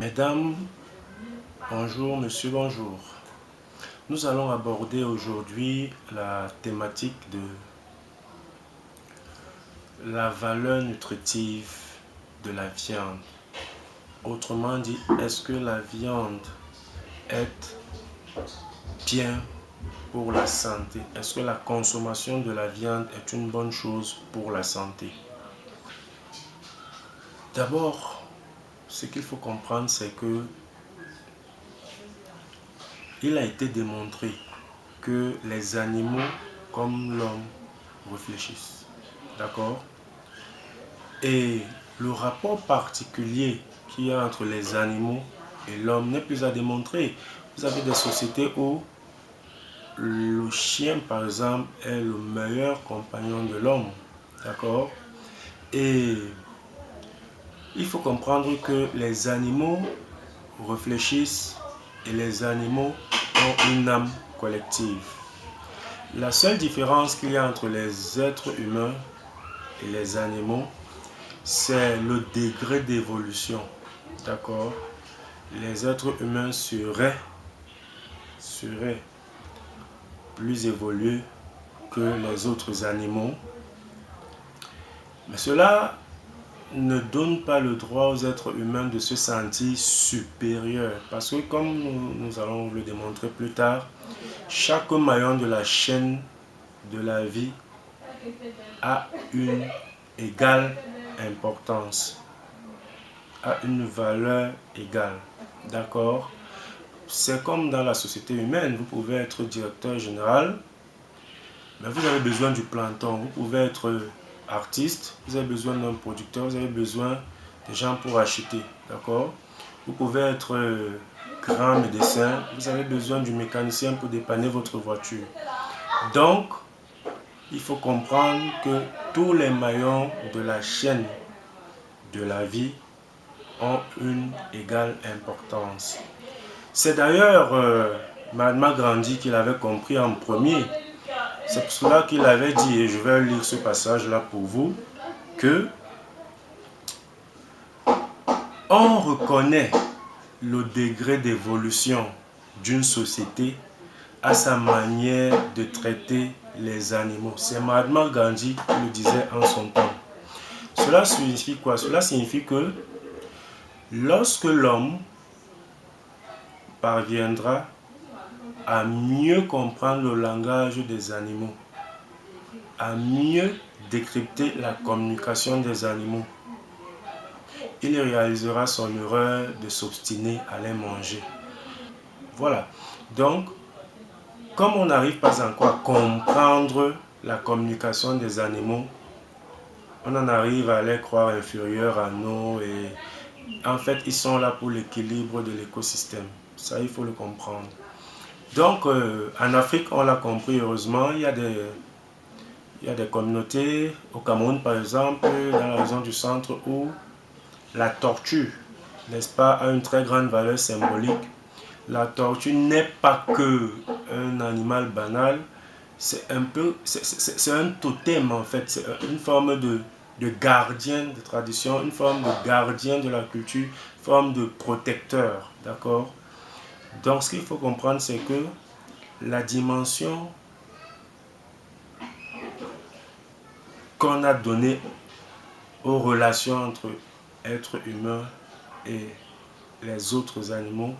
Mesdames, bonjour, monsieur, bonjour. Nous allons aborder aujourd'hui la thématique de la valeur nutritive de la viande. Autrement dit, est-ce que la viande est bien pour la santé? Est-ce que la consommation de la viande est une bonne chose pour la santé? D'abord, ce qu'il faut comprendre, c'est que il a été démontré que les animaux, comme l'homme, réfléchissent. D'accord? Et le rapport particulier qu'il y a entre les animaux et l'homme n'est plus à démontrer. Vous avez des sociétés où le chien, par exemple, est le meilleur compagnon de l'homme. D'accord? Et il faut comprendre que les animaux réfléchissent et les animaux ont une âme collective. La seule différence qu'il y a entre les êtres humains et les animaux, c'est le degré d'évolution. D'accord? Les êtres humains seraient plus évolués que les autres animaux. Mais cela ne donne pas le droit aux êtres humains de se sentir supérieurs. Parce que comme nous allons le démontrer plus tard, chaque maillon de la chaîne de la vie a une égale importance, a une valeur égale. D'accord? C'est comme dans la société humaine, vous pouvez être directeur général, mais vous avez besoin du planton. Vous pouvez être artiste, vous avez besoin d'un producteur, vous avez besoin de gens pour acheter. D'accord? Vous pouvez être grand médecin, vous avez besoin du mécanicien pour dépanner votre voiture. Donc, il faut comprendre que tous les maillons de la chaîne de la vie ont une égale importance. C'est d'ailleurs Mahatma Gandhi qui l'avait compris en premier. C'est pour cela qu'il avait dit, et je vais lire ce passage-là pour vous, que on reconnaît le degré d'évolution d'une société à sa manière de traiter les animaux. C'est Mahatma Gandhi qui le disait en son temps. Cela signifie quoi? Cela signifie que lorsque l'homme parviendra à mieux comprendre le langage des animaux, à mieux décrypter la communication des animaux, il réalisera son erreur de s'obstiner à les manger. Voilà. Donc, comme on n'arrive pas encore à comprendre la communication des animaux, on en arrive à les croire inférieurs à nous et en fait, ils sont là pour l'équilibre de l'écosystème. Ça, il faut le comprendre. Donc, en Afrique, on l'a compris, heureusement, il y a des communautés, au Cameroun par exemple, dans la région du centre, où la tortue, n'est-ce pas, a une très grande valeur symbolique. La tortue n'est pas que un animal banal, c'est un totem en fait, c'est une forme de gardien de tradition, une forme de gardien de la culture, une forme de protecteur, d'accord? Donc ce qu'il faut comprendre, c'est que la dimension qu'on a donnée aux relations entre êtres humains et les autres animaux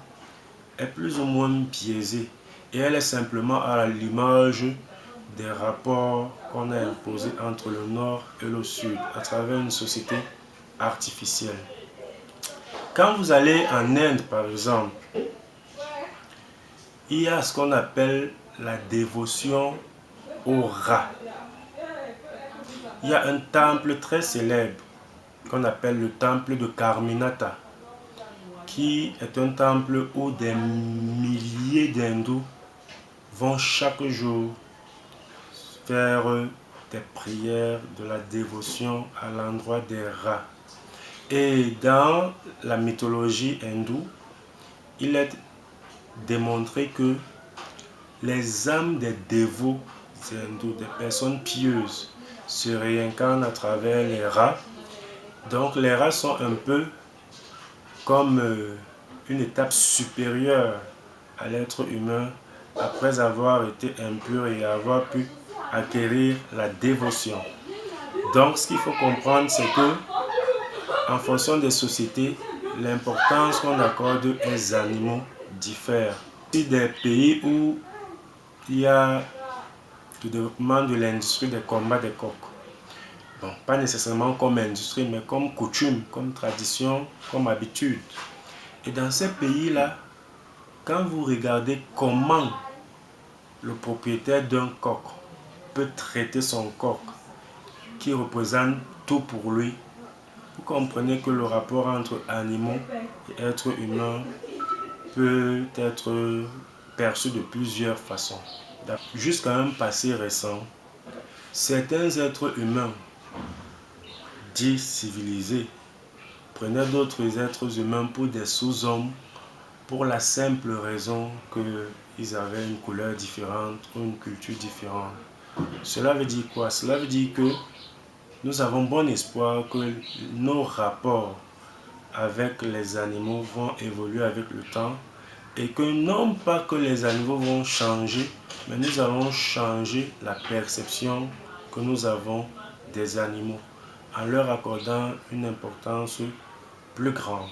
est plus ou moins biaisée. Et elle est simplement à l'image des rapports qu'on a imposés entre le nord et le sud à travers une société artificielle. Quand vous allez en Inde, par exemple, il y a ce qu'on appelle la dévotion au rat. Il y a un temple très célèbre qu'on appelle le temple de Karminata, qui est un temple où des milliers d'hindous vont chaque jour faire des prières de la dévotion à l'endroit des rats. Et dans la mythologie hindoue, il est démontré que les âmes des dévots hindous, des personnes pieuses, se réincarnent à travers les rats. Donc les rats sont un peu comme une étape supérieure à l'être humain après avoir été impur et avoir pu acquérir la dévotion. Donc ce qu'il faut comprendre, c'est que en fonction des sociétés, l'importance qu'on accorde aux animaux diffère. Si des pays où il y a le développement de l'industrie des combats des coqs, bon, pas nécessairement comme industrie, mais comme coutume, comme tradition, comme habitude. Et dans ces pays-là, quand vous regardez comment le propriétaire d'un coq peut traiter son coq, qui représente tout pour lui, vous comprenez que le rapport entre animaux et êtres humains peut être perçu de plusieurs façons. Jusqu'à un passé récent, certains êtres humains dits civilisés prenaient d'autres êtres humains pour des sous-hommes pour la simple raison qu'ils avaient une couleur différente ou une culture différente. Cela veut dire quoi? Cela veut dire que nous avons bon espoir que nos rapports avec les animaux vont évoluer avec le temps et que non pas que les animaux vont changer, mais nous allons changer la perception que nous avons des animaux en leur accordant une importance plus grande.